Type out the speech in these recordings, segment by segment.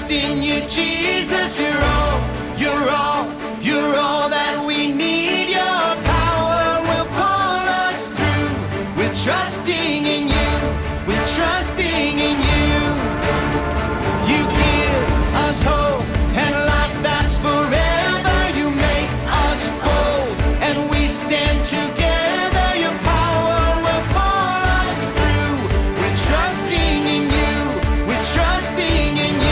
trust in you, Jesus. You're all, you're all, you're all that we need. Your power will pull us through. We're trusting in you. We're trusting in you. You give us hope and life that's forever. You make us bold and we stand together. Your power will pull us through. We're trusting in you. We're trusting in you.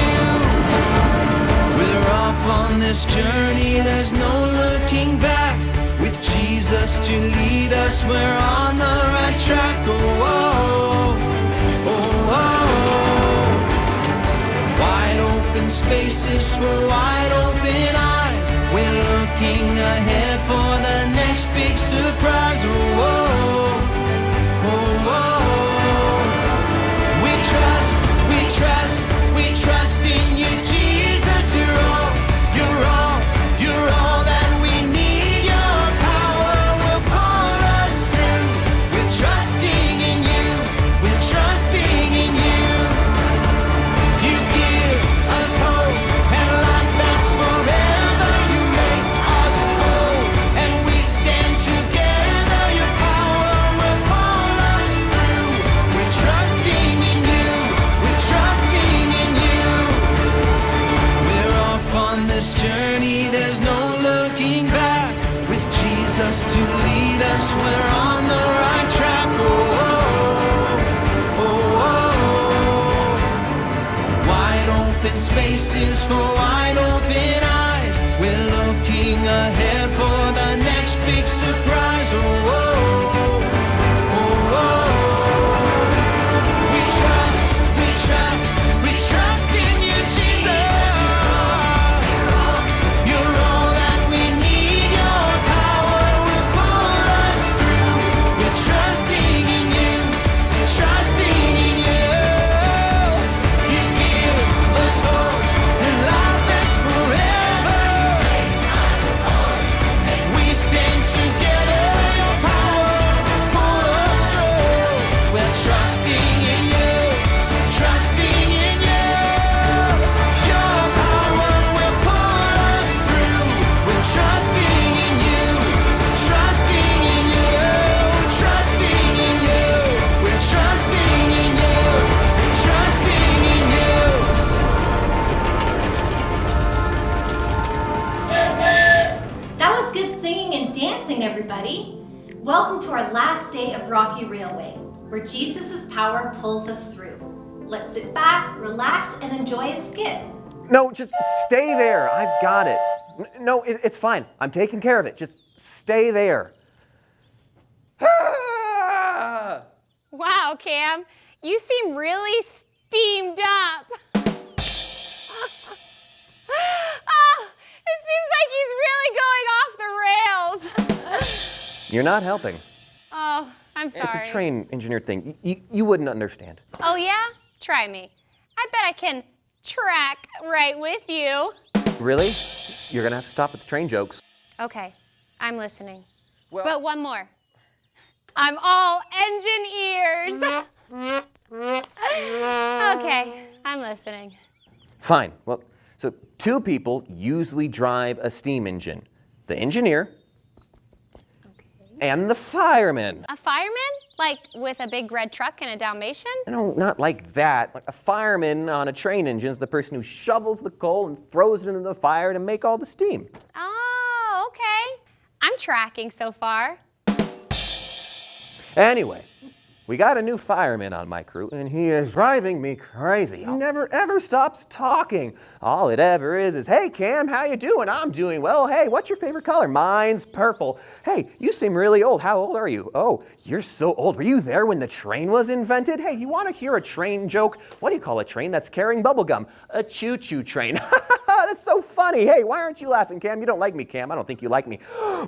We're off on this journey. There's no looking back. With Jesus to lead us, we're on the right track. Oh, oh, oh, oh. Wide open spaces for wide open eyes. We're looking ahead for the next big surprise. Oh, oh, oh, oh. We trust, we trust, we trust in you, Jesus. You're all, you're all, you're all that we need. Your power will pull us through. We're trusting in you. We're trusting in you. You give us hope and life that's forever. You make us bold and we stand together. Your power will pull us through. We're trusting in you. We're trusting in you. We're off on this journey. There's no looking back. With Jesus to lead us, we're on the right track. Oh, oh, oh, oh. Wide open spaces for wide open eyes. We're looking ahead for the next big surprise. Oh, oh, oh, oh. We trust, we trust, we trust in you, Jesus. You're all that we need. Your power will pull us through. We're trusting in you. We're trusting in you. You give us hope and life that's forever. We stand together. Your power will pull us through. We're trusting in you. Trusting in you. Your power will pull us through. We're trusting in you. Trusting in you. Trusting in you. We're trusting in you. Trusting in you. That was good singing and dancing, everybody. Welcome to our last day of Rocky Railway, where Jesus' power pulls us through. Let's sit back, relax, and enjoy a skit. No, just stay there. I've got it. No, it's fine. I'm taking care of it. Just stay there. Ah! Wow, Cam, you seem really steamed up. Oh, it seems like he's really going off the rails. You're not helping. Oh, I'm sorry. It's a train engineer thing. You wouldn't understand. Oh, yeah? Try me. I bet I can track right with you. Really? You're gonna have to stop with the train jokes. Okay, I'm listening. Well- But one more. I'm all engine ears. Okay, I'm listening. Fine. Well, so two people usually drive a steam engine. The engineer and the fireman. A fireman? Like with a big red truck and a Dalmatian? No, not like that. Like a fireman on a train engine is the person who shovels the coal and throws it into the fire to make all the steam. Oh, okay. I'm tracking so far. Anyway, we got a new fireman on my crew, and he is driving me crazy. He never, ever stops talking. All it ever is, hey, Cam, how you doing? I'm doing well. Hey, what's your favorite color? Mine's purple. Hey, you seem really old. How old are you? Oh, you're so old. Were you there when the train was invented? Hey, you want to hear a train joke? What do you call a train that's carrying bubble gum? A choo-choo train. That's so funny. Hey, why aren't you laughing, Cam? You don't like me, Cam. I don't think you like me.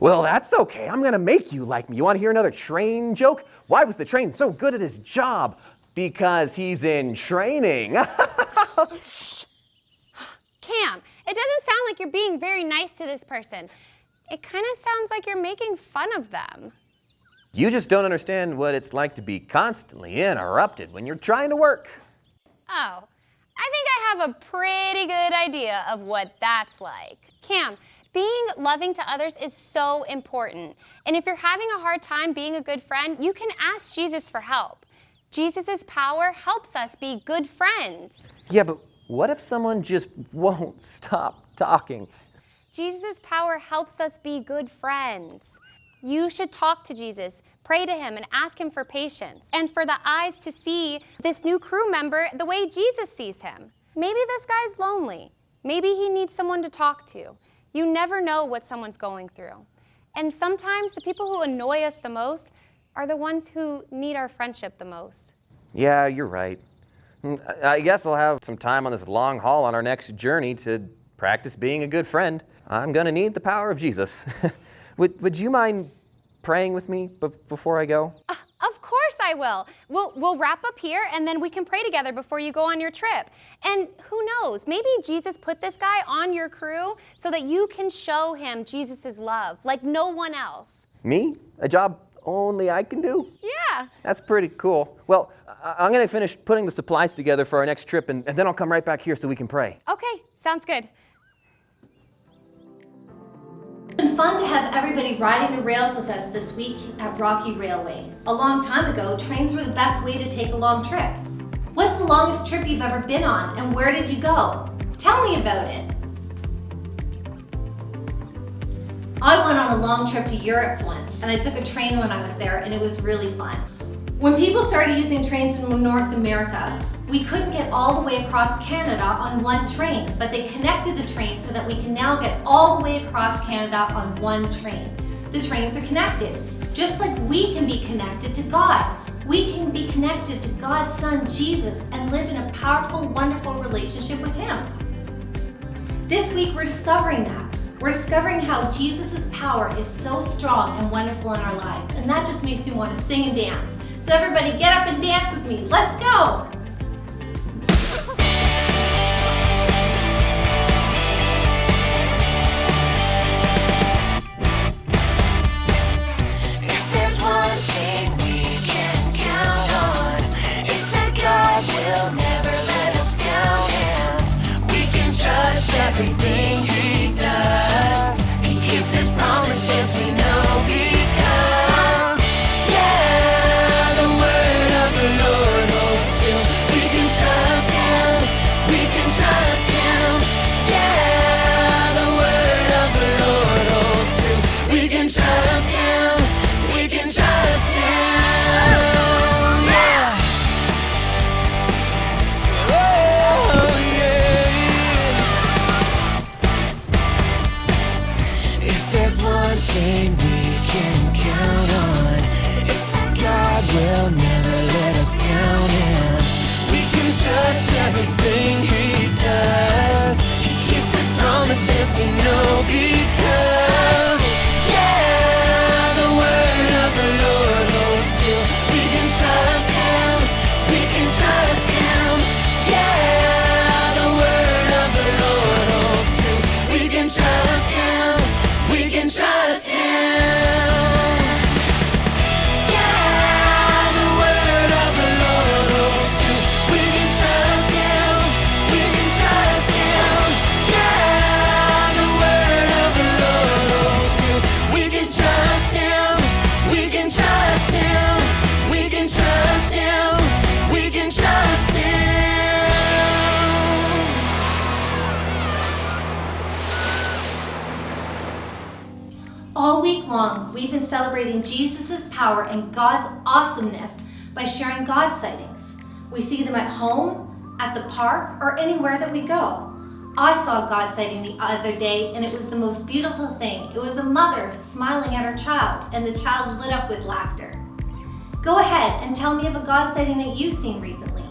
Well, that's okay. I'm going to make you like me. You want to hear another train joke? Why was the train so good at his job? Because he's in training. Shh. Cam, it doesn't sound like you're being very nice to this person. It kind of sounds like you're making fun of them. You just don't understand what it's like to be constantly interrupted when you're trying to work. Oh, I think I have a pretty good idea of what that's like. Cam, being loving to others is so important. And if you're having a hard time being a good friend, you can ask Jesus for help. Jesus' power helps us be good friends. Yeah, but what if someone just won't stop talking? Jesus' power helps us be good friends. You should talk to Jesus, pray to him, and ask him for patience, and for the eyes to see this new crew member the way Jesus sees him. Maybe this guy's lonely. Maybe he needs someone to talk to. You never know what someone's going through. And sometimes the people who annoy us the most are the ones who need our friendship the most. Yeah, you're right. I guess I'll have some time on this long haul on our next journey to practice being a good friend. I'm gonna need the power of Jesus. Would you mind praying with me before I go? Of course I will. We'll wrap up here and then we can pray together before you go on your trip. And who knows, maybe Jesus put this guy on your crew so that you can show him Jesus' love like no one else. Me? A job only I can do? Yeah. That's pretty cool. Well, I'm gonna finish putting the supplies together for our next trip and then I'll come right back here so we can pray. Okay, sounds good. It's been fun to have everybody riding the rails with us this week at Rocky Railway. A long time ago, trains were the best way to take a long trip. What's the longest trip you've ever been on and where did you go? Tell me about it. I went on a long trip to Europe once and I took a train when I was there and it was really fun. When people started using trains in North America, we couldn't get all the way across Canada on one train, but they connected the train so that we can now get all the way across Canada on one train. The trains are connected, just like we can be connected to God. We can be connected to God's Son, Jesus, and live in a powerful, wonderful relationship with Him. This week we're discovering that. We're discovering how Jesus' power is so strong and wonderful in our lives, and that just makes me want to sing and dance. So everybody get up and dance with me. Let's go! Everything he does, he keeps his promises, we know because, yeah, the word of the Lord holds true. We can trust him, we can trust him, yeah, the word of the Lord holds true. We can trust him, we can trust him, yeah. Oh, yeah. One thing we can count on, it's that God will never let us down, and we can trust everything he does. He keeps his promises, we know because, yeah, the word of the Lord holds true. We can trust him, we can trust him, yeah, the word of the Lord holds true. We can trust him, we can trust him. Yeah, the word of the Lord holds true. We can trust him. We can trust him. Yeah, the word of the Lord holds true. We can trust him. We can trust him. We can trust him. We can trust him. All week long, we've been celebrating Jesus' power and God's awesomeness by sharing God sightings. We see them at home, at the park, or anywhere that we go. I saw a God sighting the other day and it was the most beautiful thing. It was a mother smiling at her child and the child lit up with laughter. Go ahead and tell me of a God sighting that you've seen recently.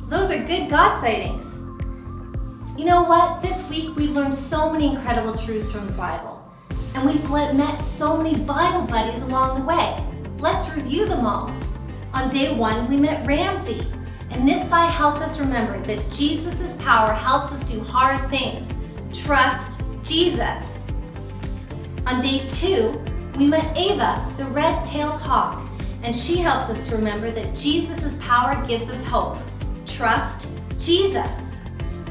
Those are good God sightings. You know what? This week we've learned so many incredible truths from the Bible. And we've met so many Bible buddies along the way. Let's review them all. On day 1, we met Ramsey. And this guy helped us remember that Jesus' power helps us do hard things. Trust Jesus. On day 2, we met Ava, the red-tailed hawk. and she helps us to remember that Jesus' power gives us hope. Trust Jesus.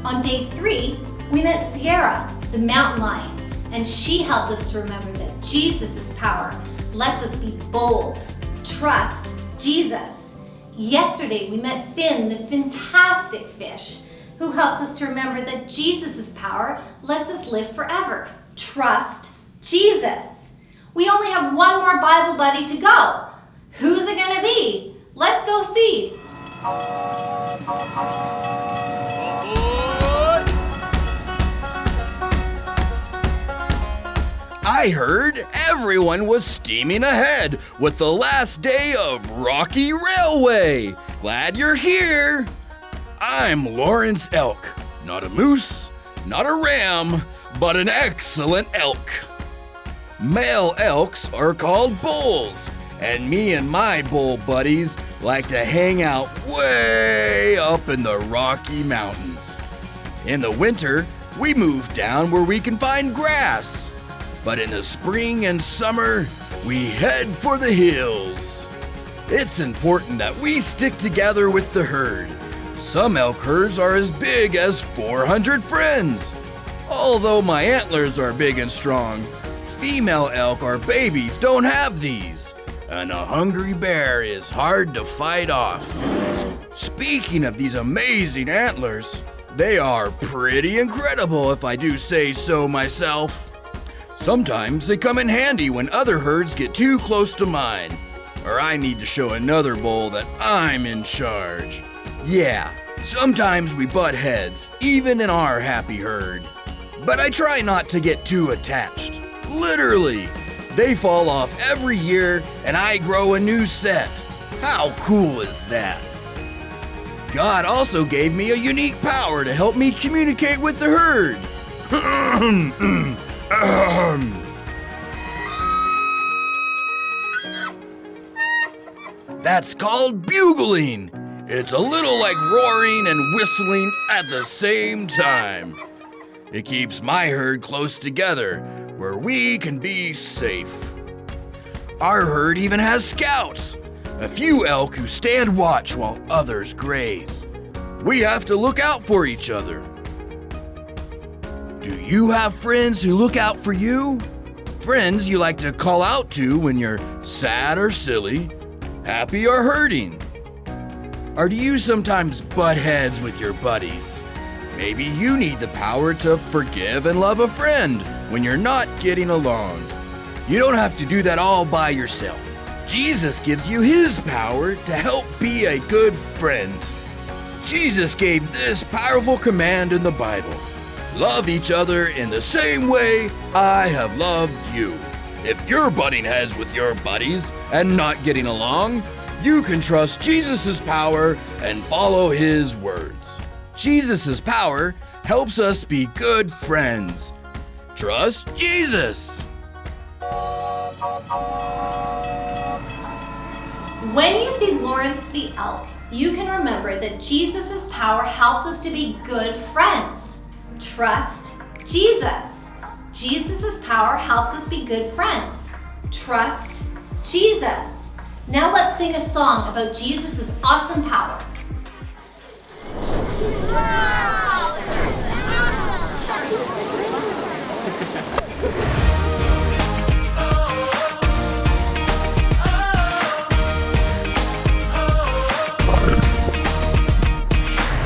On day 3, we met Sierra, the mountain lion, and she helped us to remember that Jesus' power lets us be bold. Trust Jesus. Yesterday, we met Finn, the fantastic fish, who helps us to remember that Jesus' power lets us live forever. Trust Jesus. We only have one more Bible buddy to go. Who's it gonna be? Let's go see. I heard everyone was steaming ahead with the last day of Rocky Railway. Glad you're here. I'm Lawrence Elk, not a moose, not a ram, but an excellent elk. Male elks are called bulls, and me and my bull buddies like to hang out way up in the Rocky Mountains. In the winter, we move down where we can find grass. But in the spring and summer, we head for the hills. It's important that we stick together with the herd. Some elk herds are as big as 400 friends. Although my antlers are big and strong, female elk or babies don't have these, and a hungry bear is hard to fight off. Speaking of these amazing antlers, they are pretty incredible if I do say so myself. Sometimes they come in handy when other herds get too close to mine, or I need to show another bull that I'm in charge. Yeah, sometimes we butt heads, even in our happy herd. But I try not to get too attached. Literally, they fall off every year and I grow a new set. How cool is that? God also gave me a unique power to help me communicate with the herd. That's called bugling. It's a little like roaring and whistling at the same time. It keeps my herd close together where we can be safe. Our herd even has scouts, a few elk who stand watch while others graze. We have to look out for each other. Do you have friends who look out for you? Friends you like to call out to when you're sad or silly, happy or hurting? Or do you sometimes butt heads with your buddies? Maybe you need the power to forgive and love a friend when you're not getting along. You don't have to do that all by yourself. Jesus gives you his power to help be a good friend. Jesus gave this powerful command in the Bible. Love each other in the same way I have loved you. If you're butting heads with your buddies and not getting along, you can trust Jesus' power and follow his words. Jesus' power helps us be good friends. Trust Jesus. When you see Lawrence the elk, you can remember that Jesus' power helps us to be good friends. Trust Jesus. Jesus' power helps us be good friends. Trust Jesus. Now let's sing a song about Jesus' awesome power.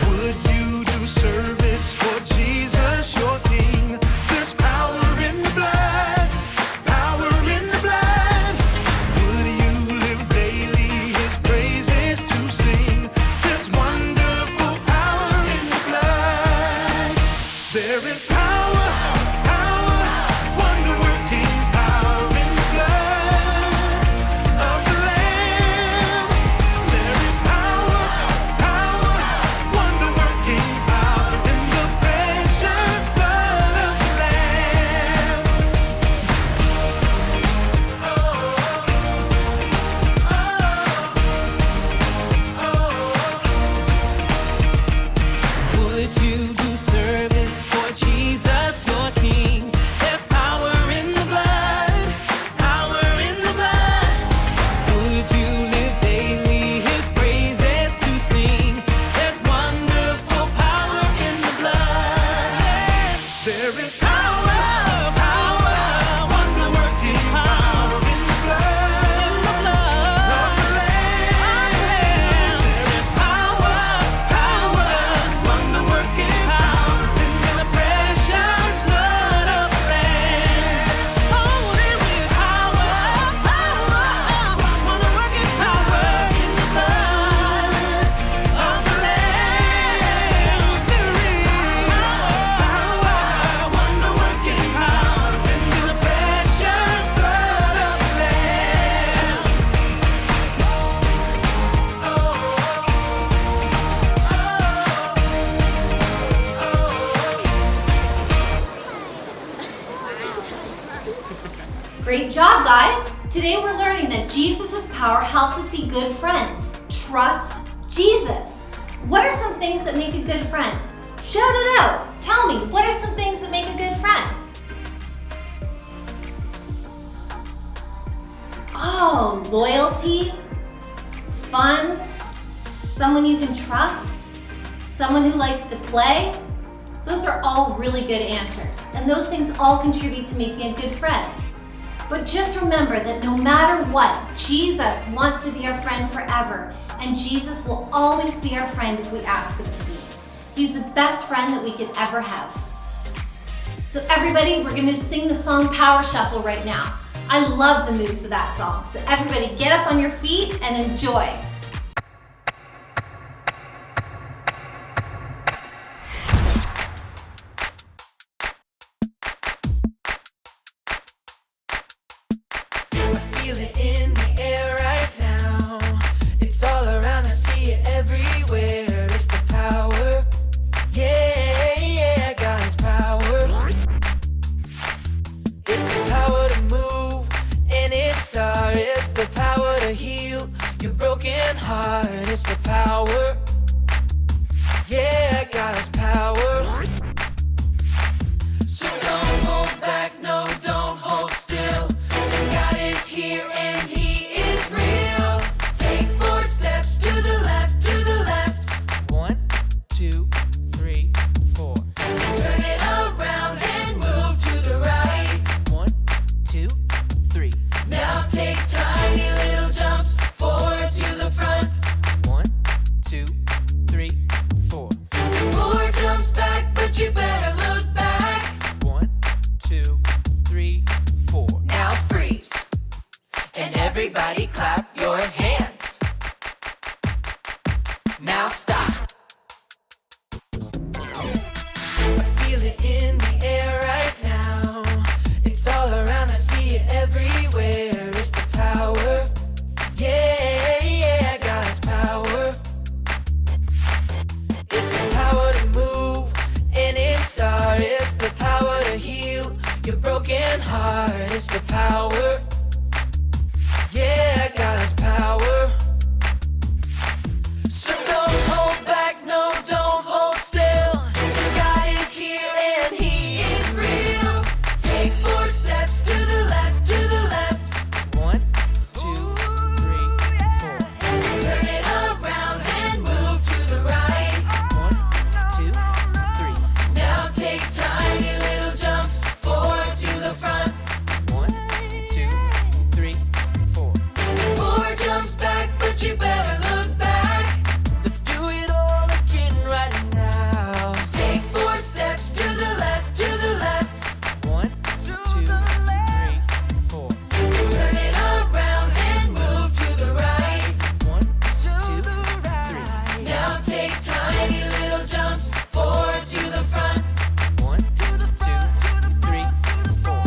Would you do service for Jesus, your King? There's power in the blood, power in the blood. Would you live daily his praises to sing? There's wonderful power in the blood. job, guys! Today we're learning that Jesus' power helps us be good friends. Trust Jesus. What are some things that make a good friend? Shout it out. Tell me, what are some things that make a good friend? Oh, loyalty, fun, someone you can trust, someone who likes to play. Those are all really good answers, and those things all contribute to making a good friend. But just remember that no matter what, Jesus wants to be our friend forever, and Jesus will always be our friend if we ask him to be. He's the best friend that we could ever have. So everybody, we're going to sing the song Power Shuffle right now. I love the moves of that song. So everybody get up on your feet and enjoy. I feel it in the air right now. It's all around, I see it everywhere. It's the power. Yeah, yeah, God's power. It's the power to move any star. It's the power to heal your broken heart. It's the power. Yeah, God's power. So don't hold back, no, don't hold still. 'Cause God is here and He is real. Take 4 steps to the left, to the left. 1, 2, 3, 4. Turn it around and move to the right. 1, 2, 3. Now take tiny little jumps forward to the front. 1, 2, 3, 4. 4 jumps back, but you better look back. 1, 2, 3, 4. Now freeze. And everybody clap your hands. Now stop. I feel it in the air right now. It's all around, I see it everywhere. It's the power. Yeah, yeah, God's power. It's the power to move any star. It's the power to heal your broken heart. It's the power. Yeah, God's power. So don't hold back, no, don't hold still. God is here and He is real. Take 4 steps to the left, to the left. 1, 2, 3, 4. Turn it around and move to the right. 1, 2, 3. Now take tiny little jumps forward to the front. 1, 2, 3, 4. 4 jumps back, but you better look back. Let's do it all again right now. Take 4 steps to the left, to the left. 1, 2, 3, 4. Turn it around and move to the right. 1, 2, 3. Now take tiny little jumps forward to the front. 1, 2, 3, 4.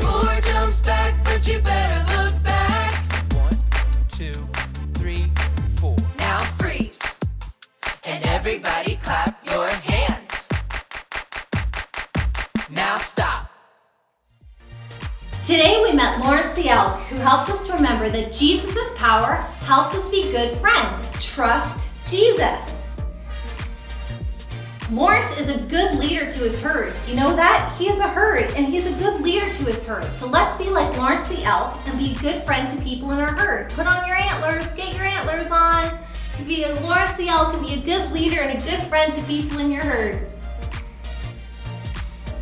4 jumps back, but you better look back. 1, 2, 3, 4. Now freeze. And everybody clap your hands. Now stop. Today we met Lawrence the Elk, who helps us to remember that Jesus' power helps us be good friends. Trust Jesus. Lawrence is a good leader to his herd. You know that? He is a herd and he's a good leader to his herd. So let's be like Lawrence the Elk and be a good friend to people in our herd. Put on your antlers, get your antlers on. Be a Lawrence the Elk and be a good leader and a good friend to people in your herd.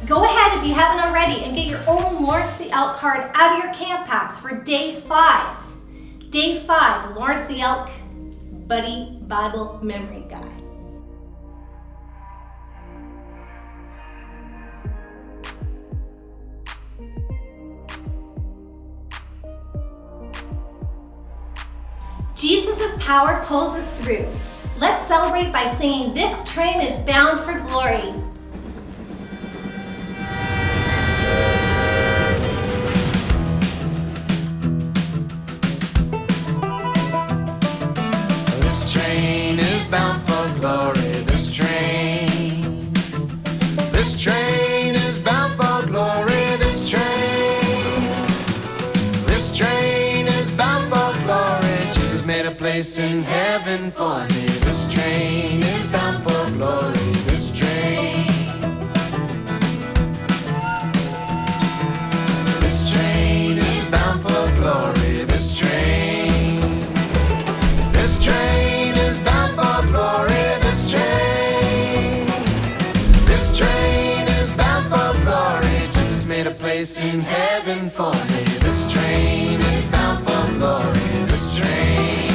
Go ahead, if you haven't already, and get your own Lawrence the Elk card out of your camp packs for day 5. Day 5, Lawrence the Elk Buddy Bible Memory Guide. Jesus' power pulls us through. Let's celebrate by singing "This Train is Bound for Glory." This train is bound for glory. This train is bound for glory. This train This train is bound for glory. Jesus made a place in heaven for me. This train is bound for glory. This train. This train is bound for glory. This train. This train is bound for glory. This train. This train is bound for glory. Jesus made a place in heaven for me. This train is bound for glory. This train.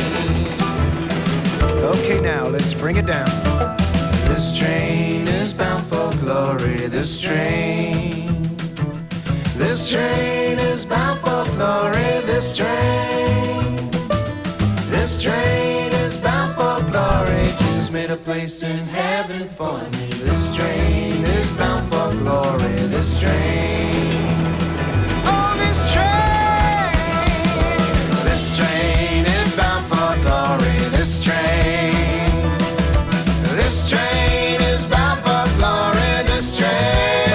Okay, now let's bring it down. This train is bound for glory. This train. This train is bound for glory. This train. This train is bound for glory. Jesus made a place in heaven for me. This train is bound for glory. This train. Oh, this train. This train is bound for glory. This train. This train is bound for glory. This train.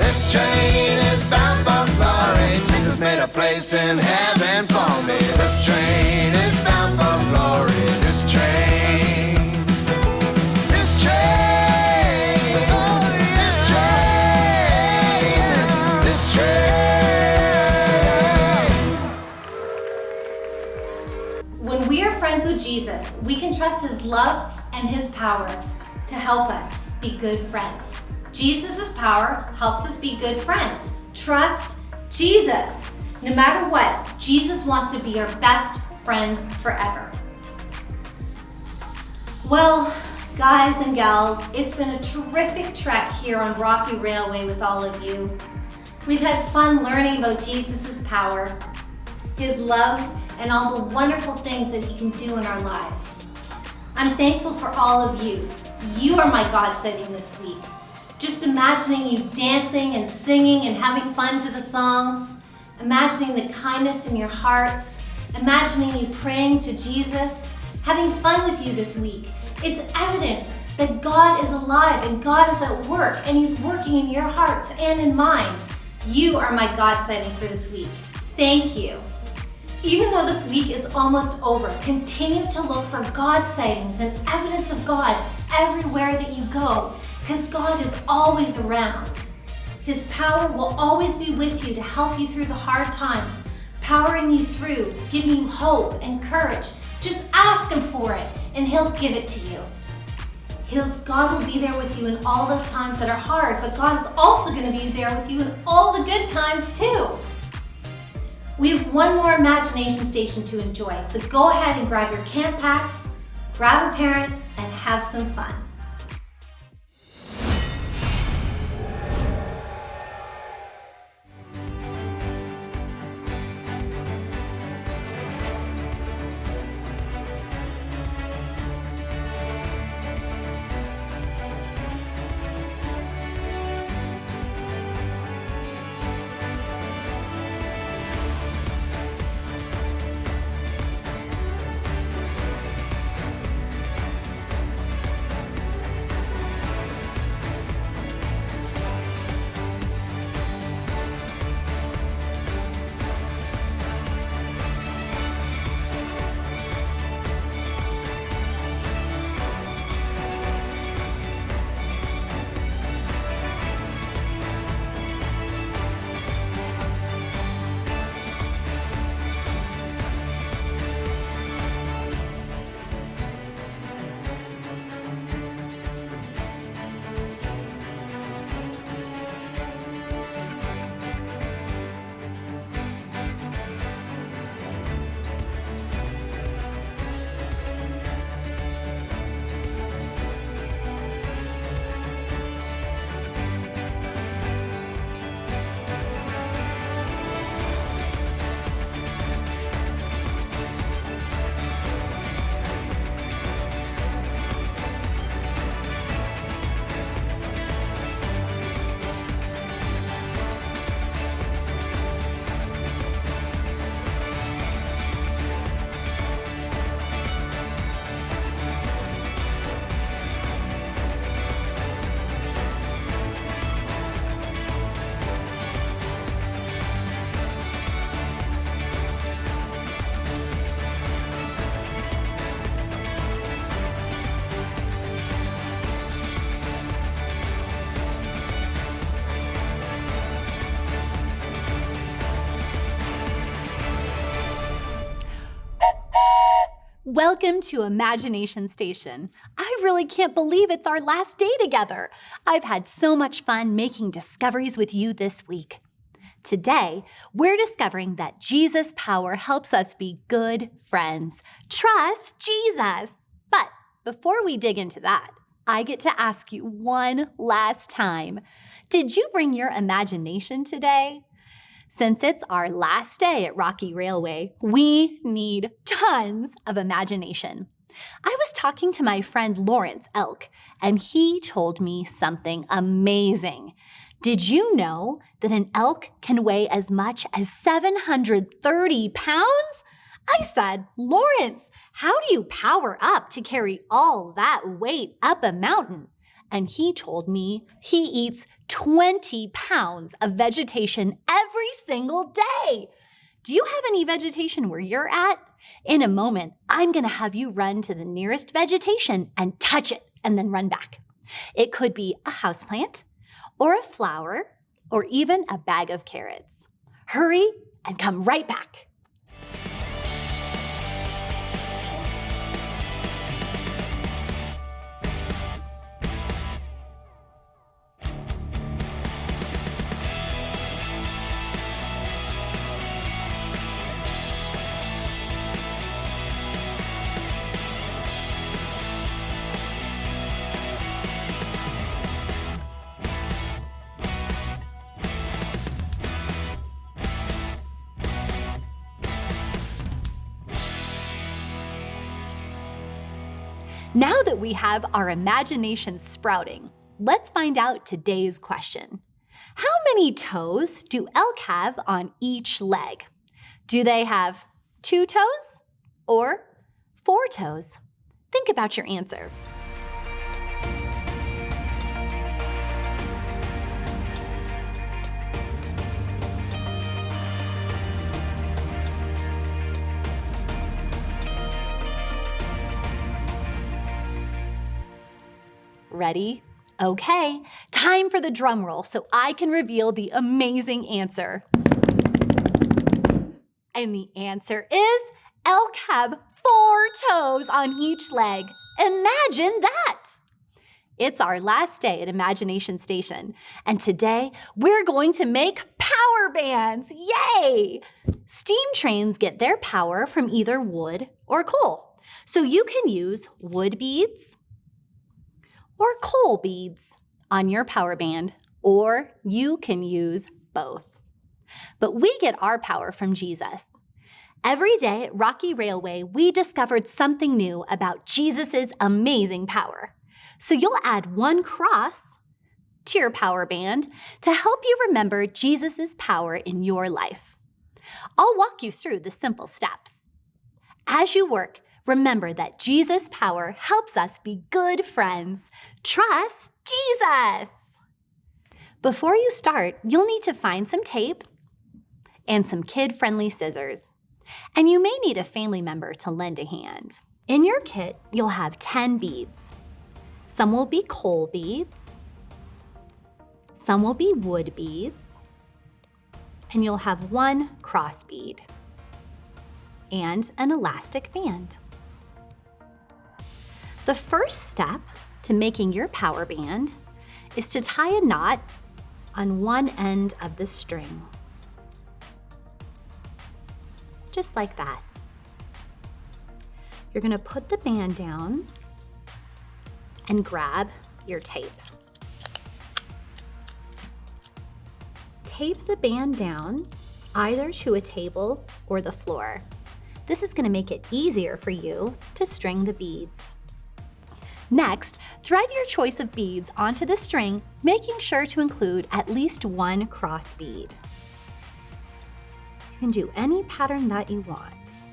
This train is bound for glory. Jesus made a place in heaven for me. This train is bound for glory. This train. This train. This train. This train. When we are friends with Jesus, we can trust his love and his power to help us be good friends. Jesus' power helps us be good friends. Trust Jesus. No matter what, Jesus wants to be our best friend forever. Well, guys and gals, it's been a terrific trek here on Rocky Railway with all of you. We've had fun learning about Jesus' power, his love, and all the wonderful things that he can do in our lives. I'm thankful for all of you. You are my God setting this week. Just imagining you dancing and singing and having fun to the songs, imagining the kindness in your hearts, imagining you praying to Jesus, having fun with you this week. It's evidence that God is alive and God is at work and he's working in your hearts and in mine. You are my God sighting for this week. Thank you. Even though this week is almost over, continue to look for God sightings and evidence of God everywhere that you go, because God is always around. His power will always be with you to help you through the hard times, powering you through, giving you hope and courage. Just ask him for it and he'll give it to you. God will be there with you in all the times that are hard, but God is also going to be there with you in all the good times too. We have one more imagination station to enjoy, so go ahead and grab your camp packs, grab a parent, and have some fun. Welcome to Imagination Station. I really can't believe it's our last day together. I've had so much fun making discoveries with you this week. Today, we're discovering that Jesus' power helps us be good friends. Trust Jesus. But before we dig into that, I get to ask you one last time. Did you bring your imagination today? Since it's our last day at Rocky Railway, we need tons of imagination. I was talking to my friend Lawrence Elk, and he told me something amazing. Did you know that an elk can weigh as much as 730 pounds? I said, Lawrence, how do you power up to carry all that weight up a mountain? And he told me he eats 20 pounds of vegetation every single day. Do you have any vegetation where you're at? In a moment, I'm going to have you run to the nearest vegetation and touch it and then run back. It could be a houseplant or a flower or even a bag of carrots. Hurry and come right back. Now that we have our imagination sprouting, let's find out today's question. How many toes do elk have on each leg? Do they have 2 toes or 4 toes? Think about your answer. Ready? Okay, time for the drum roll so I can reveal the amazing answer. And the answer is elk have 4 toes on each leg. Imagine that! It's our last day at Imagination Station, and today we're going to make power bands. Yay! Steam trains get their power from either wood or coal. So you can use wood beads or coal beads on your power band, or you can use both. But we get our power from Jesus. Every day at Rocky Railway, we discovered something new about Jesus' amazing power. So you'll add 1 cross to your power band to help you remember Jesus' power in your life. I'll walk you through the simple steps. As you work, remember that Jesus' power helps us be good friends. Trust Jesus. Before you start, you'll need to find some tape and some kid-friendly scissors. And you may need a family member to lend a hand. In your kit, you'll have 10 beads. Some will be coal beads. Some will be wood beads. And you'll have 1 cross bead and an elastic band. The first step to making your power band is to tie a knot on one end of the string. Just like that. You're going to put the band down and grab your tape. Tape the band down either to a table or the floor. This is going to make it easier for you to string the beads. Next, thread your choice of beads onto the string, making sure to include at least 1 cross bead. You can do any pattern that you want.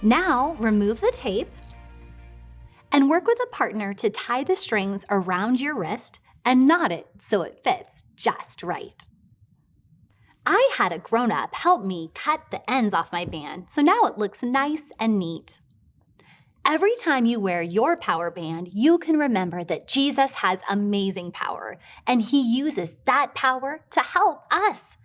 Now, remove the tape and work with a partner to tie the strings around your wrist and knot it so it fits just right. I had a grown-up help me cut the ends off my band, so now it looks nice and neat. Every time you wear your power band, you can remember that Jesus has amazing power, and he uses that power to help us.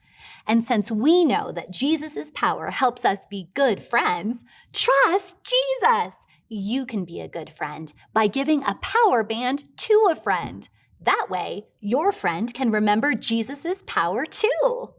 And since we know that Jesus' power helps us be good friends, trust Jesus. You can be a good friend by giving a power band to a friend. That way, your friend can remember Jesus' power too.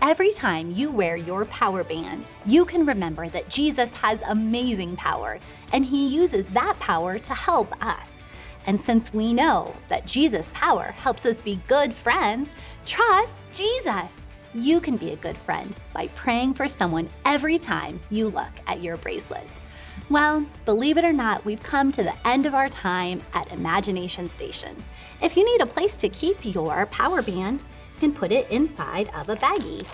Every time you wear your power band, you can remember that Jesus has amazing power, and he uses that power to help us. And since we know that Jesus' power helps us be good friends, trust Jesus. You can be a good friend by praying for someone every time you look at your bracelet. Well, believe it or not, we've come to the end of our time at Imagination Station. If you need a place to keep your power band, you can put it inside of a baggie.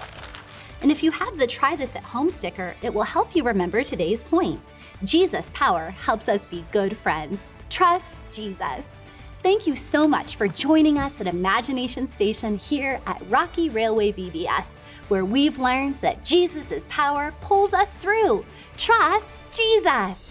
And if you have the Try This at Home sticker, it will help you remember today's point. Jesus' power helps us be good friends. Trust Jesus. Thank you so much for joining us at Imagination Station here at Rocky Railway VBS, where we've learned that Jesus' power pulls us through. Trust Jesus.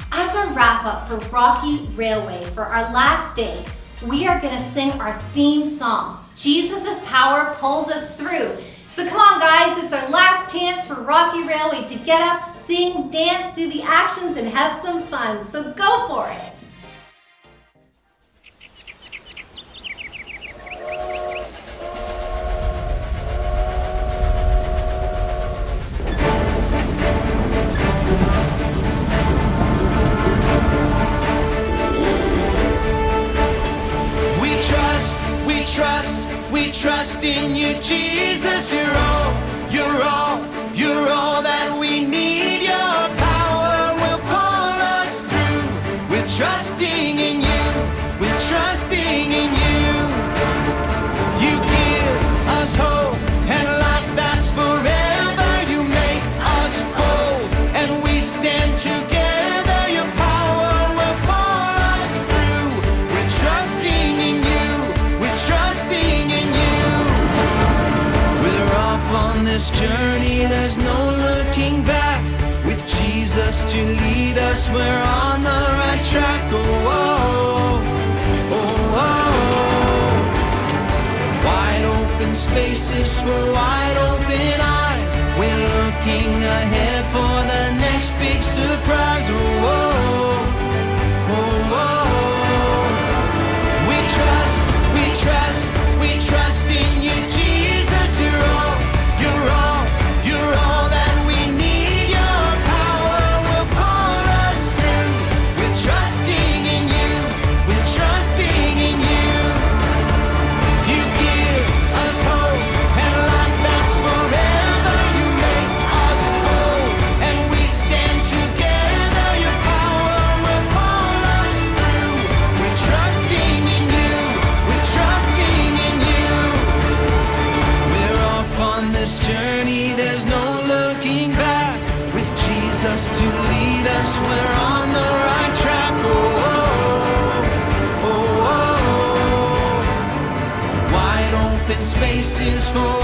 As a wrap up for Rocky Railway for our last day, we are going to sing our theme song, Jesus' Power Pulls Us Through. So come on guys, it's our last chance for Rocky Railway to get up, sing, dance, do the actions, and have some fun. So go for it. We trust in you, Jesus. You're all that we need. Your power will pull us through. We're trusting in you. We're trusting in you. You give us hope and life that's forever. You make us bold and we stand together. Your power will pull us through. We're trusting in you. We're trusting in you. We're off on this journey, there's no looking back. With Jesus to lead us, we're on the right track. Oh, oh, oh, oh. Wide open spaces for wide open eyes. We're looking ahead for the next big surprise. Oh, oh, oh, oh. We trust, we trust, we trust in you, Jesus. You're all, you're all, you're all that we need. Your power will pull us through. We're trusting in you, we're trusting in you. You give us hope and life that's forever. You make us whole and we stand together. Your power will pull us through. We're trusting in you, we're trusting in you. We're off on this journey, there's no looking back. With Jesus to lead us, we're on the right track. Oh, oh, oh, oh. Wide open spaces for